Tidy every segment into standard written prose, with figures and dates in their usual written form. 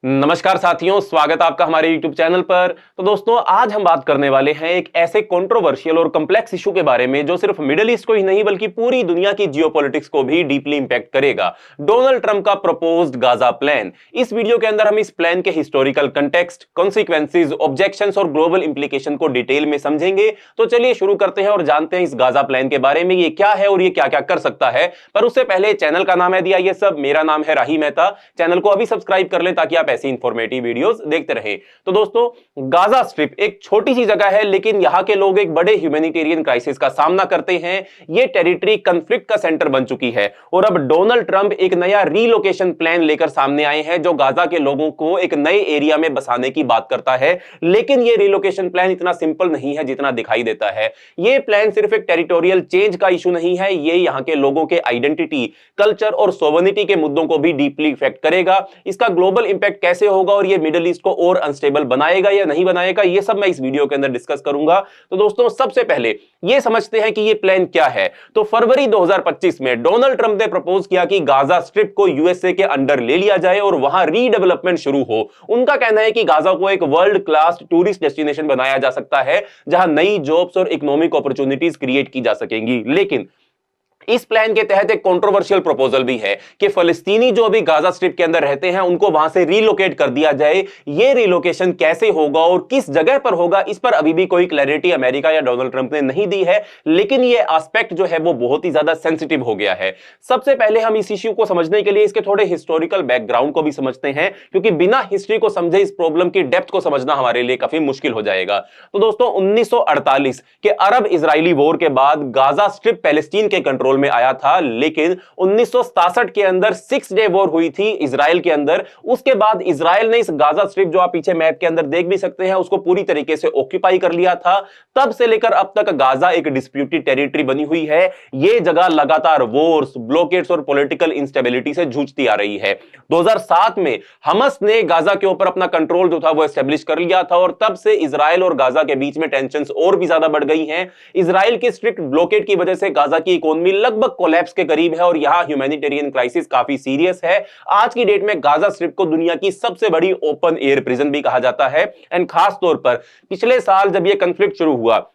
नमस्कार साथियों, स्वागत है आपका हमारे YouTube चैनल पर। तो दोस्तों, आज हम बात करने वाले हैं एक ऐसे कंट्रोवर्शियल और कॉम्प्लेक्स इशू के बारे में जो सिर्फ मिडिल ईस्ट को ही नहीं बल्कि पूरी दुनिया की जियोपॉलिटिक्स को भी डीपली इंपैक्ट करेगा। डोनाल्ड ट्रंप का प्रपोज्ड गाजा प्लान। इस वीडियो के अंदर हम इस प्लान के हिस्टोरिकल कंटेक्स्ट, कॉन्सिक्वेंसेस, ऑब्जेक्शंस और ग्लोबल इंप्लीकेशन को डिटेल में समझेंगे। तो चलिए शुरू करते हैं और जानते हैं इस गाजा प्लान के बारे में, ये क्या है और ये क्या क्या कर सकता है। पर उससे पहले चैनल का नाम है दिया ये सब, मेरा नाम है राही मेहता। चैनल को अभी सब्सक्राइब कर लें ताकि आप ऐसी इंफॉर्मेटिव वीडियोस देखते रहें। तो दोस्तों, गाजा स्ट्रिप एक छोटी सी जगह है, लेकिन यहां के लोग एक बड़े ह्यूमैनिटेरियन क्राइसिस का सामना करते हैं। ये टेरिटरी कंफ्लिक्ट का सेंटर बन चुकी है और अब डोनाल्ड ट्रंप एक नया रीलोकेशन प्लान लेकर सामने आए हैं जो गाजा के लोगों को एक नए एरिया में बसाने की बात करता है। लेकिन ये रीलोकेशन प्लान इतना सिंपल नहीं है जितना दिखाई देता है। ये प्लान सिर्फ एक टेरिटोरियल चेंज का इशू नहीं है, ये यहां के लोगों के आइडेंटिटी, कल्चर और सोवरेनिटी के मुद्दों को भी डीपली इफेक्ट करेगा। इसका ग्लोबल इंपैक्ट कैसे होगा और ये मिडिल ईस्ट को और अनस्टेबल बनाएगा या नहीं बनाएगा, ये सब मैं इस वीडियो के अंदर डिस्कस करूंगा। तो दोस्तों, सबसे पहले ये समझते हैं कि ये प्लान क्या है। तो फरवरी 2025 में डोनाल्ड ट्रंप ने प्रपोज किया कि गाजा स्ट्रिप को यूएसए के अंडर ले लिया जाए और वहां रीडेवलपमेंट शुरू हो। उनका कहना है कि गाजा को एक वर्ल्ड क्लास टूरिस्ट डेस्टिनेशन बनाया जा सकता है जहां नई जॉब्स और इकोनॉमिक अपॉर्चुनिटीज क्रिएट की जा सकेंगी। लेकिन इस प्लान के तहत एक कंट्रोवर्शियल प्रपोजल भी है कि फलस्तीनी जो अभी गाजा स्ट्रिप के अंदर रहते हैं उनको वहां से रीलोकेट कर दिया जाए। ये रीलोकेशन कैसे होगा और किस जगह पर होगा, इस पर अभी भी कोई क्लैरिटी अमेरिका या डोनाल्ड ट्रंप ने नहीं दी है। लेकिन ये एस्पेक्ट जो है वो बहुत ही ज्यादा सेंसिटिव हो गया है। सबसे पहले हम इस इश्यू को समझने के लिए इसके थोड़े हिस्टोरिकल बैकग्राउंड को भी समझते हैं, क्योंकि बिना हिस्ट्री को समझे इस प्रॉब्लम की डेप्थ को समझना हमारे लिए काफी मुश्किल हो जाएगा। तो दोस्तों, 1948 के अरब इजरायली वॉर के बाद गाजा स्ट्रिप पैलेस्टीन के कंट्रोल में आया था। लेकिन 1967 के अंदर 6 डे वॉर हुई थी इजराइल के अंदर। उसके बाद इजराइल ने इस गाजा स्ट्रिप, जो आप पीछे मैप के अंदर देख भी सकते हैं, उसको पूरी तरीके से ऑक्यूपाई कर लिया था। तब से लेकर अब तक गाजा एक डिस्प्यूटेड टेरिटरी बनी हुई है। यह जगह लगातार वॉर्स, ब्लॉकेड्स और पॉलिटिकल इंस्टेबिलिटी से जूझती आ रही है। 2007 में हमस ने गाजा के ऊपर अपना कंट्रोल जो था वो एस्टेब्लिश कर लिया था और तब से इजराइल और गाजा के बीच में टेंशंस और भी ज्यादा बढ़ गई हैं। इजराइल की स्ट्रिक्ट ब्लॉकेड की वजह से गाजा की इकोनॉमी लगभग कोलैप्स के करीब है और यहां ह्यूमैनिटेरियन क्राइसिस काफी सीरियस है। आज की डेट में गाजा स्ट्रिप को दुनिया की सबसे बड़ी ओपन एयर प्रिजन भी कहा जाता है। एंड खास तौर पर पिछले साल जब यह कॉन्फ्लिक्ट शुरू हुआ,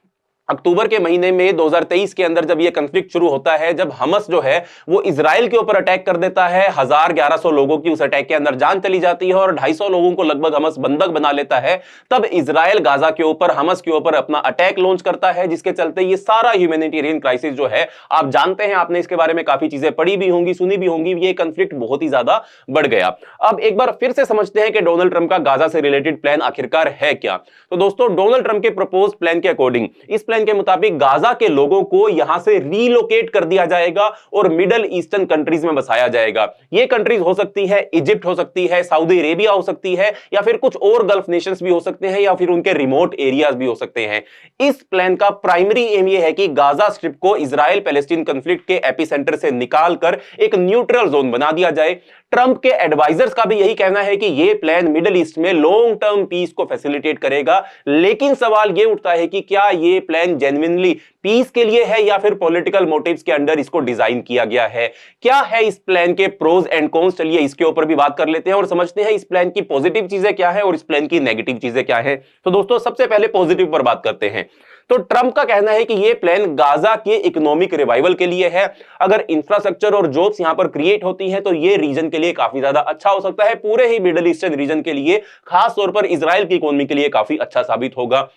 अक्टूबर के महीने में 2023 के अंदर जब यह कॉन्फ्लिक्ट शुरू होता है, जब हमस जो है वो इजराइल के ऊपर अटैक कर देता है, 1100 लोगों की उस अटैक के अंदर जान चली जाती है और 250 लोगों को लगभग हमस बंधक बना लेता है। तब इजराइल गाजा के ऊपर, हमस के ऊपर अपना अटैक लॉन्च करता है, जिसके चलते ये सारा ह्यूमैनिटेरियन क्राइसिस जो है, आप जानते हैं, आपने इसके बारे में काफी चीजें पढ़ी भी होंगी, सुनी भी होंगी, ये कॉन्फ्लिक्ट बहुत ही ज्यादा बढ़ गया। अब एक बार फिर से समझते हैं कि डोनाल्ड ट्रंप का गाजा से रिलेटेड प्लान आखिरकार है क्या। तो दोस्तों, डोनाल्ड ट्रंप के प्रपोज प्लान के अकॉर्डिंग, इस प्लान के मुताबिक गाजा के लोगों को यहां से रीलोकेट कर दिया जाएगा और मिडल ईस्टर्न कंट्रीज में बसाया जाएगा। ये कंट्रीज हो सकती है इजिप्ट, हो सकती है सऊदी अरेबिया, हो सकती है या फिर कुछ और गल्फ नेशंस भी हो सकते हैं या फिर उनके रिमोट एरियाज भी हो सकते हैं। इस प्लान का प्राइमरी एम यह है कि गाजा स्ट्रिप को इजराइल पैलेस्टीन कॉन्फ्लिक्ट के एपिसेंटर से निकालकर एक न्यूट्रल जोन बना दिया जाए। ट्रंप के एडवाइजर्स का भी यही कहना है कि यह प्लान मिडिल ईस्ट में लॉन्ग टर्म पीस को फैसिलिटेट करेगा। लेकिन सवाल यह उठता है कि क्या यह प्लान जेन्युइनली पीस के लिए है या फिर पॉलिटिकल मोटिव्स के अंडर इसको डिजाइन किया गया है। क्या है इस प्लान के प्रोज एंड कॉन्स, चलिए इसके ऊपर भी बात कर लेते हैं और समझते हैं इस प्लान की पॉजिटिव चीजें क्या है और इस प्लान की नेगेटिव चीजें क्या है। तो दोस्तों, सबसे पहले पॉजिटिव पर बात करते हैं। तो ट्रंप का कहना है कि यह प्लान गाजा के इकोनॉमिक रिवाइवल के लिए है। अगर इंफ्रास्ट्रक्चर और जॉब्स यहां पर क्रिएट होती हैं तो यह रीजन के लिए काफी ज्यादा अच्छा हो सकता है, पूरे ही मिडिल ईस्टर्न रीजन के लिए, खास तौर पर इजराइल की इकोनॉमी के लिए काफी अच्छा साबित होगा।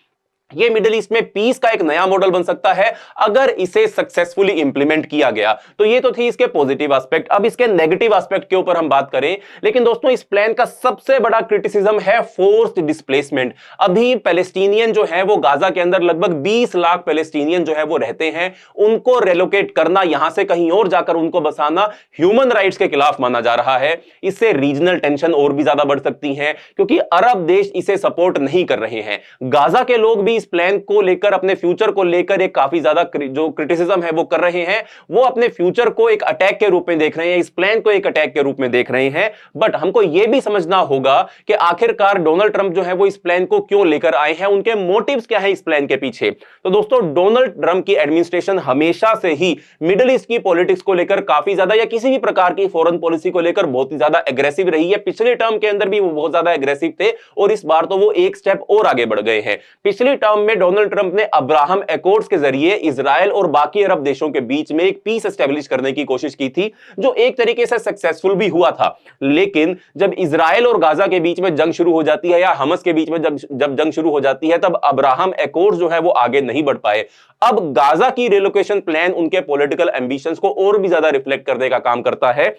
ये मिडिल ईस्ट में पीस का एक नया मॉडल बन सकता है अगर इसे सक्सेसफुली इंप्लीमेंट किया गया। तो ये तो थी इसके पॉजिटिव एस्पेक्ट। अब इसके नेगेटिव एस्पेक्ट के ऊपर हम बात करें, लेकिन दोस्तों, इस प्लान का सबसे बड़ा क्रिटिसिज्म है फोर्स्ड डिस्प्लेसमेंट। अभी पैलेस्टीनियन जो है वो गाजा के अंदर लगभग 20 लाख पैलेस्टीनियन जो है वो रहते हैं। उनको रेलोकेट करना, यहां से कहीं और जाकर उनको बसाना, ह्यूमन राइट्स के खिलाफ माना जा रहा है। इससे रीजनल टेंशन और भी ज्यादा बढ़ सकती है क्योंकि अरब देश इसे सपोर्ट नहीं कर रहे हैं। गाजा के लोग भी इस प्लान को लेकर, अपने फ्यूचर को लेकर एक काफी ज्यादा जो क्रिटिसिज्म है वो कर रहे हैं, वो अपने फ्यूचर को एक अटैक के रूप में देख रहे हैं, इस प्लान को एक अटैक के रूप में देख रहे हैं। बट हमको यह भी समझना होगा कि आखिरकार डोनाल्ड ट्रंप जो है वो इस प्लान को क्यों लेकर आए हैं, उनके मोटिव्स क्या है इस प्लान के पीछे। तो दोस्तों, डोनाल्ड ट्रंप की एडमिनिस्ट्रेशन हमेशा से ही मिडिल ईस्ट की पॉलिटिक्स को लेकर काफी ज्यादा, या किसी भी प्रकार की फॉरेन पॉलिसी को लेकर बहुत ही ज्यादा एग्रेसिव रही है। पिछले टर्म के अंदर भी वो बहुत ज्यादा एग्रेसिव थे और इस बार तो वो एक स्टेप और आगे बढ़ गए हैं। पिछली टर्म में डोनाल्ड ट्रंप ने अब्राहम एकॉर्ड्स के जरिए इजराइल और बाकी अरब देशों के बीच में एक पीस एस्टेब्लिश करने की कोशिश की थी, जो एक तरीके से सक्सेसफुल भी हुआ था। लेकिन जब इजराइल और गाजा के बीच में जंग शुरू हो जाती है, या हमस के बीच में जब जंग शुरू हो जाती है, तब अब्राहम एकॉर्ड्स जो है वो आगे नहीं बढ़ पाए। अब गाजा की रिलोकेशन प्लान उनके पॉलिटिकल एंबिशंस को और भी ज्यादा रिफ्लेक्ट करने का काम करता है।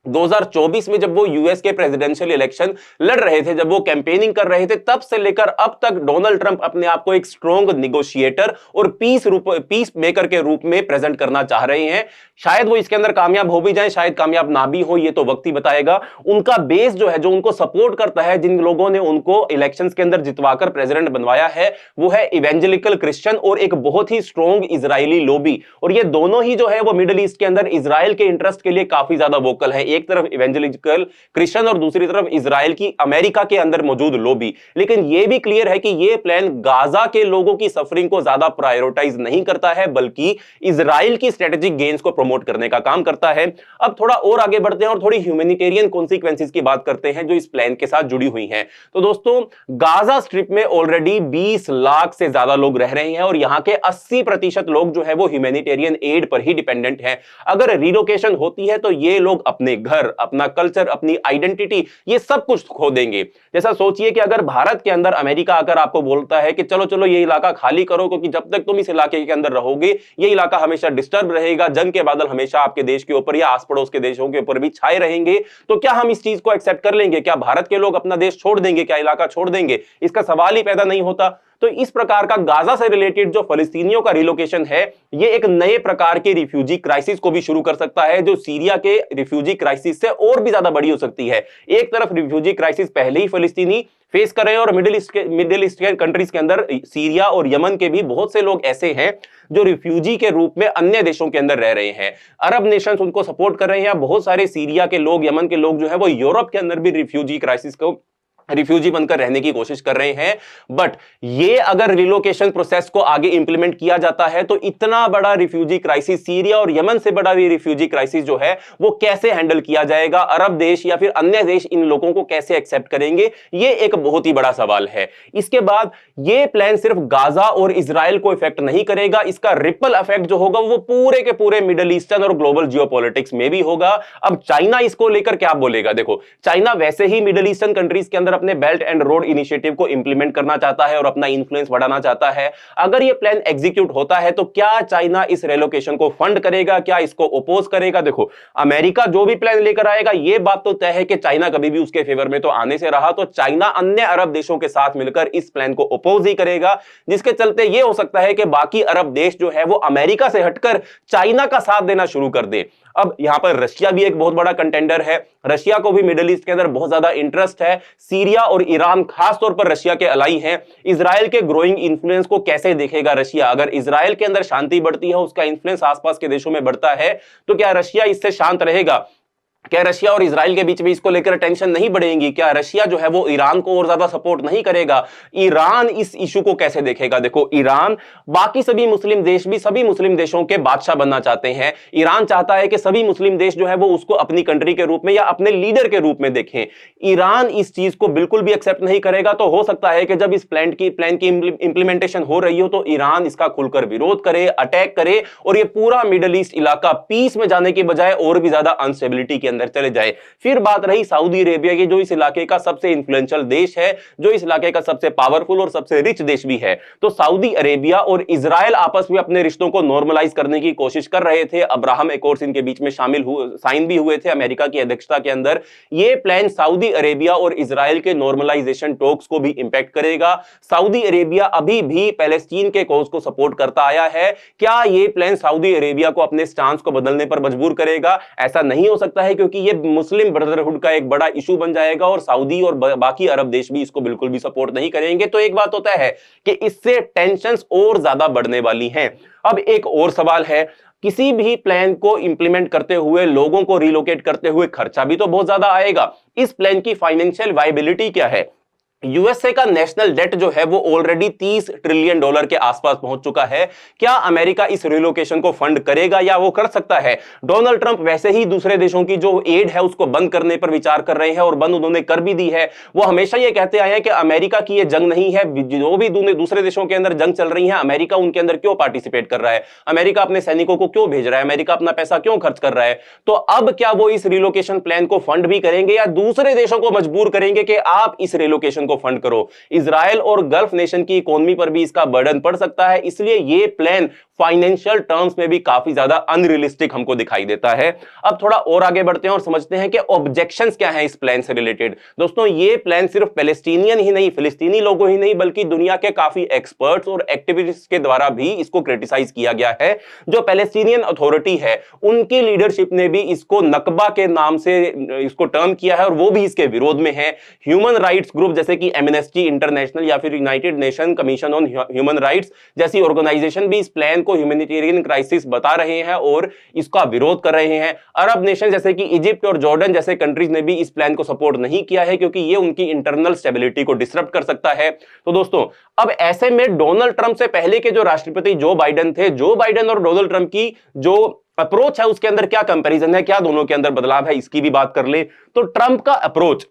2024 में जब वो यूएस के प्रेसिडेंशियल इलेक्शन लड़ रहे थे, जब वो कैंपेनिंग कर रहे थे, तब से लेकर अब तक डोनाल्ड ट्रंप अपने आप को एक स्ट्रॉन्ग निगोशिएटर और पीस मेकर के रूप में प्रेजेंट करना चाह रहे हैं। शायद वो इसके अंदर कामयाब हो भी जाए, शायद कामयाब ना भी हो, ये तो वक्त ही बताएगा। उनका बेस जो है, जो उनको सपोर्ट करता है, जिन लोगों ने उनको इलेक्शंस के अंदर जितवाकर प्रेसिडेंट बनवाया है, वो है इवेंजेलिकल क्रिश्चियन और एक बहुत ही स्ट्रॉन्ग इजरायली लॉबी। और ये दोनों ही जो है वो मिडिल ईस्ट के अंदर इजराइल के इंटरेस्ट के लिए काफी ज्यादा वोकल है। एक तरफ इवेंजेलिकल क्रिश्चियन और दूसरी तरफ इजराइल की अमेरिका के अंदर मौजूद लॉबी। लेकिन यह भी क्लियर है कि यह प्लान गाजा के लोगों की सफरिंग को ज्यादा प्रायोरिटाइज नहीं करता है, बल्कि इजराइल की स्ट्रेटेजिक गेन्स को प्रमोट करने का काम करता है। अब थोड़ा और आगे बढ़ते हैं और थोड़ी ह्यूमैनिटेरियन कॉन्सिक्वेंसेस की बात करते हैं जो इस प्लान के साथ जुड़ी हुई हैं। तो दोस्तों, गाजा स्ट्रिप में ऑलरेडी 20 लाख से ज्यादा लोग रह रहे हैं और यहां के 80% लोग जो है वो ह्यूमैनिटेरियन एड पर ही डिपेंडेंट हैं। अगर रिलोकेशन होती है तो ये लोग अपने घर, अपना कल्चर, अपनी आइडेंटिटी, ये सब कुछ खो देंगे। जैसा सोचिए कि अगर भारत के अंदर अमेरिका आकर आपको बोलता है कि चलो चलो ये इलाका खाली करो, क्योंकि जब तक तुम इस इलाके के अंदर रहोगे ये इलाका हमेशा डिस्टर्ब रहेगा, जंग के बादल हमेशा आपके देश के ऊपर या आस पड़ोस के देशों के ऊपर भी छाए रहेंगे, तो क्या हम इस चीज को एक्सेप्ट कर लेंगे? क्या भारत के लोग अपना देश छोड़ देंगे? क्या इलाका छोड़ देंगे? इसका सवाल ही पैदा नहीं होता। तो इस प्रकार का गाजा से रिलेटेड जो फलस्तीनियों का रिलोकेशन है, ये एक नए प्रकार के रिफ्यूजी क्राइसिस को भी शुरू कर सकता है, जो सीरिया के रिफ्यूजी क्राइसिस से और भी ज्यादा बड़ी हो सकती है। एक तरफ रिफ्यूजी क्राइसिस पहले ही फलस्तीनी फेस कर रहे हैं और मिडिल ईस्ट के कंट्रीज के अंदर सीरिया और यमन के भी बहुत से लोग ऐसे हैं जो रिफ्यूजी के रूप में अन्य देशों के अंदर रह रहे हैं। अरब नेशंस उनको सपोर्ट कर रहे हैं। बहुत सारे सीरिया के लोग, यमन के लोग जो है वो यूरोप के अंदर भी रिफ्यूजी क्राइसिस को, रिफ्यूजी बनकर रहने की कोशिश कर रहे हैं। बट ये अगर रिलोकेशन प्रोसेस को आगे इंप्लीमेंट किया जाता है तो इतना बड़ा रिफ्यूजी क्राइसिस, सीरिया और यमन से बड़ा भी रिफ्यूजी क्राइसिस जो है वो कैसे हैंडल किया जाएगा? अरब देश या फिर अन्य देश इन लोगों को कैसे एक्सेप्ट करेंगे? ये एक बहुत ही बड़ा सवाल है। इसके बाद ये प्लान सिर्फ गाजा और इजराइल को इफेक्ट नहीं करेगा, इसका रिपल इफेक्ट जो होगा वो पूरे के पूरे मिडिल ईस्टर्न और ग्लोबल जियोपॉलिटिक्स में भी होगा। अब चाइना इसको लेकर क्या बोलेगा? देखो, चाइना वैसे ही मिडिल ईस्टर्न कंट्रीज के अंदर अपने बेल्ट एंड रोड इनिशिएटिव को इंप्लीमेंट करना चाहता है और अपना इन्फ्लुएंस बढ़ाना चाहता है। अगर यह प्लान एग्जीक्यूट होता है तो क्या चाइना इस रिलोकेशन को फंड करेगा? क्या इसको ओपोज करेगा? देखो, अमेरिका जो भी प्लान लेकर आएगा, यह बात तो तय है कि चाइना कभी भी उसके फेवर में तो आने से रहा, तो चाइना अन्य अरब देशों के साथ मिलकर इस प्लान को ओपोज ही करेगा, जिसके चलते यह हो सकता है कि बाकी अरब देश जो है वो अमेरिका से हटकर चाइना का साथ देना शुरू कर दे। अब यहां पर रशिया भी एक बहुत बड़ा कंटेंडर है। रशिया को भी मिडिल ईस्ट के अंदर बहुत ज्यादा इंटरेस्ट है। सीरिया और ईरान खास तौर पर रशिया के अलाई हैं। इजराइल के ग्रोइंग इन्फ्लुएंस को कैसे देखेगा रशिया? अगर इजराइल के अंदर शांति बढ़ती है, उसका इन्फ्लुएंस आसपास के देशों में बढ़ता है, तो क्या रशिया इससे शांत रहेगा? क्या रशिया और इजराइल के बीच में इसको लेकर टेंशन नहीं बढ़ेगी? क्या रशिया जो है वो ईरान को और ज्यादा सपोर्ट नहीं करेगा? ईरान इस इशू को कैसे देखेगा? देखो, ईरान बाकी सभी मुस्लिम देश भी सभी मुस्लिम देशों के बादशाह बनना चाहते हैं। ईरान चाहता है कि सभी मुस्लिम देश जो है वो उसको अपनी कंट्री के रूप में या अपने लीडर के रूप में देखें। ईरान इस चीज को बिल्कुल भी एक्सेप्ट नहीं करेगा। तो हो सकता है कि जब इस प्लान की इंप्लीमेंटेशन हो रही हो तो ईरान इसका खुलकर विरोध करे, अटैक करे और ये पूरा मिडिल ईस्ट इलाका पीस में जाने की बजाय और भी ज्यादा अनस्टेबिलिटी के अंदर चले जाए। फिर बात रही सऊदी अरेबिया की, जो इस इलाके का सबसे इन्फ्लुएंशियल देश है, जो इस इलाके का सबसे पावरफुल और सबसे रिच देश भी है। तो सऊदी अरेबिया और इजराइल आपस में अपने रिश्तों को नॉर्मलाइज करने की कोशिश कर रहे थे। अब्राहम एकॉर्ड्स इनके बीच में साइन भी हुए थे अमेरिका की अध्यक्षता के अंदर। यह प्लान सऊदी अरेबिया और इजराइल के नॉर्मलाइजेशन टॉक्स को भी इंपैक्ट करेगा। सऊदी अरेबिया अभी भी पैलेस्टीन के कॉज को सपोर्ट करता आया है। क्या यह प्लान सऊदी अरेबिया को अपने स्टांस को बदलने पर मजबूर करेगा? ऐसा नहीं हो सकता है क्योंकि ये मुस्लिम ब्रदरहुड का एक बड़ा इशू बन जाएगा और सऊदी और बाकी अरब देश भी इसको बिल्कुल भी सपोर्ट नहीं करेंगे। तो एक बात होता है कि इससे टेंशंस और ज्यादा बढ़ने वाली हैं। अब एक और सवाल है, किसी भी प्लान को इंप्लीमेंट करते हुए, लोगों को रिलोकेट करते हुए खर्चा भी तो बहुत ज्यादा आएगा। इस प्लान की फाइनेंशियल वायबिलिटी क्या है? यूएसए का नेशनल डेट जो है वो ऑलरेडी $30 ट्रिलियन के आसपास पहुंच चुका है। क्या अमेरिका इस रिलोकेशन को फंड करेगा या वो कर सकता है? डोनाल्ड ट्रंप वैसे ही दूसरे देशों की जो एड है उसको बंद करने पर विचार कर रहे हैं और बंद उन्होंने कर भी दी है। वो हमेशा ये कहते आए हैं कि अमेरिका की ये जंग नहीं है, जो भी दूसरे देशों के अंदर जंग चल रही है, अमेरिका उनके अंदर क्यों पार्टिसिपेट कर रहा है, अमेरिका अपने सैनिकों को क्यों भेज रहा है, अमेरिका अपना पैसा क्यों खर्च कर रहा है। तो अब क्या वो इस रिलोकेशन प्लान को फंड भी करेंगे या दूसरे देशों को मजबूर करेंगे कि आप इस रिलोकेशन को फंड करो? इजराइल और गल्फ नेशन की इकोनॉमी पर भी इसका बर्डन पड़ सकता है, इसलिए यह प्लान फाइनेंशियल टर्म्स में भी काफी ज्यादा अनरियलिस्टिक हमको दिखाई देता है। अब थोड़ा और आगे बढ़ते हैं और समझते हैं कि ऑब्जेक्शंस क्या हैं इस प्लान से रिलेटेड। दोस्तों, यह प्लान सिर्फ पैलेस्टीनियन ही नहीं, फिलिस्तीनी लोगों ही नहीं, बल्कि दुनिया के काफी एक्सपर्ट्स और एक्टिविस्ट्स के द्वारा भी इसको क्रिटिसाइज किया गया है। जो पैलेस्टीनियन अथॉरिटी है उनकी लीडरशिप ने भी इसको नकबा के नाम से इसको टर्म किया है और वो भी इसके विरोध में है। ह्यूमन राइट्स ग्रुप जैसे कि एमनेस्टी इंटरनेशनल या फिर United nation commission on human rights जैसी ऑर्गेनाइजेशन भी इस प्लान को ह्यूमैनिटेरियन क्राइसिस बता रहे हैं और इसका विरोध कर रहे हैं। अरब नेशन जैसे कि इजिप्ट और जॉर्डन जैसे कंट्रीज ने भी इस प्लान को सपोर्ट नहीं किया है क्योंकि ये उनकी इंटरनल स्टेबिलिटी को डिसरप्ट कर सकता है। तो दोस्तों, अब ऐसे में डोनाल्ड ट्रंप से पहले के जो राष्ट्रपति जो बाइडेन थे, जो बाइडेन और डोनाल्ड ट्रंप की जो अप्रोच है उसके अंदर क्या कंपैरिजन है, क्या दोनों के अंदर बदलाव है, इसकी भी बात कर ले। तो ट्रंप का अप्रोच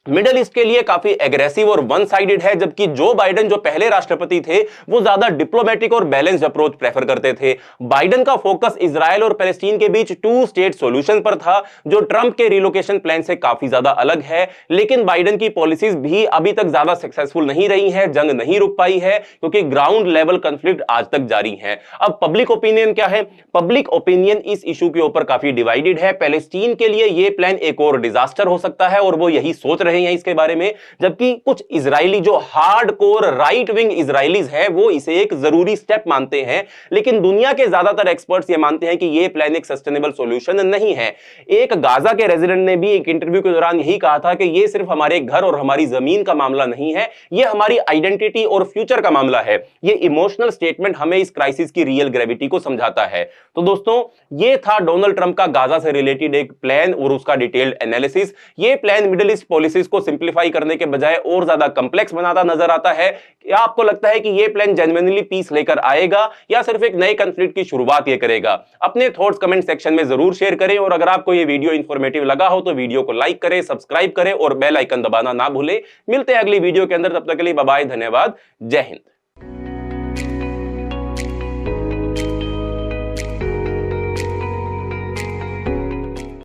मिडिल ईस्ट के लिए काफी एग्रेसिव और वन साइडेड है, जबकि जो बाइडेन जो पहले राष्ट्रपति थे वो ज्यादा डिप्लोमेटिक और बैलेंस्ड अप्रोच प्रेफर करते थे। बाइडेन का फोकस इजराइल और पैलेस्टीन के बीच 2 स्टेट सॉल्यूशन पर था, जो ट्रंप के रिलोकेशन प्लान से काफी ज्यादा अलग है। लेकिन बाइडेन की पॉलिसीज भी अभी तक ज्यादा सक्सेसफुल नहीं रही है, जंग नहीं रुक पाई है क्योंकि ग्राउंड लेवल कंफ्लिक्ट आज तक जारी है। अब पब्लिक ओपिनियन क्या है? पब्लिक ओपिनियन इस इशू के ऊपर काफी डिवाइडेड है। पैलेस्टीन के लिए यह प्लान एक और डिजास्टर हो सकता है और वो यही सोच रहे हैं इसके बारे में, जबकि कुछ इजरायली जो हार्डकोर राइट विंग इजरायलीज हैं वो इसे एक जरूरी स्टेप मानते हैं। लेकिन दुनिया के ज्यादातर एक्सपर्ट्स ये मानते हैं कि यह प्लान एक सस्टेनेबल सॉल्यूशन नहीं है। एक गाजा के रेजिडेंट ने भी एक इंटरव्यू के दौरान यही कहा था कि यह सिर्फ हमारे घर और हमारी जमीन का मामला नहीं है, यह हमारी आइडेंटिटी और फ्यूचर का मामला है। यह इमोशनल स्टेटमेंट हमें इस क्राइसिस की रियल ग्रेविटी को समझाता है। तो दोस्तों, यह था डोनाल्ड ट्रंप का गाजा से रिलेटेड एक प्लान और उसका डिटेल्ड एनालिसिस। यह प्लान मिडिल ईस्ट पॉलिसीज को सिंप्लीफाई करने के बजाय और ज्यादा कंप्लेक्स बनाता नजर आता है। क्या आपको लगता है कि यह प्लान जेन्युइनली पीस लेकर आएगा या सिर्फ एक नए कॉन्फ्लिक्ट की शुरुआत ये करेगा? अपने थॉट्स कमेंट सेक्शन में जरूर शेयर करें और अगर आपको यह वीडियो इंफॉर्मेटिव लगा हो तो वीडियो को लाइक करें, सब्सक्राइब करें और बेल आइकन दबाना ना भूलें। मिलते हैं अगली वीडियो के अंदर, तब तक के लिए बाय बाय, धन्यवाद, जय हिंद।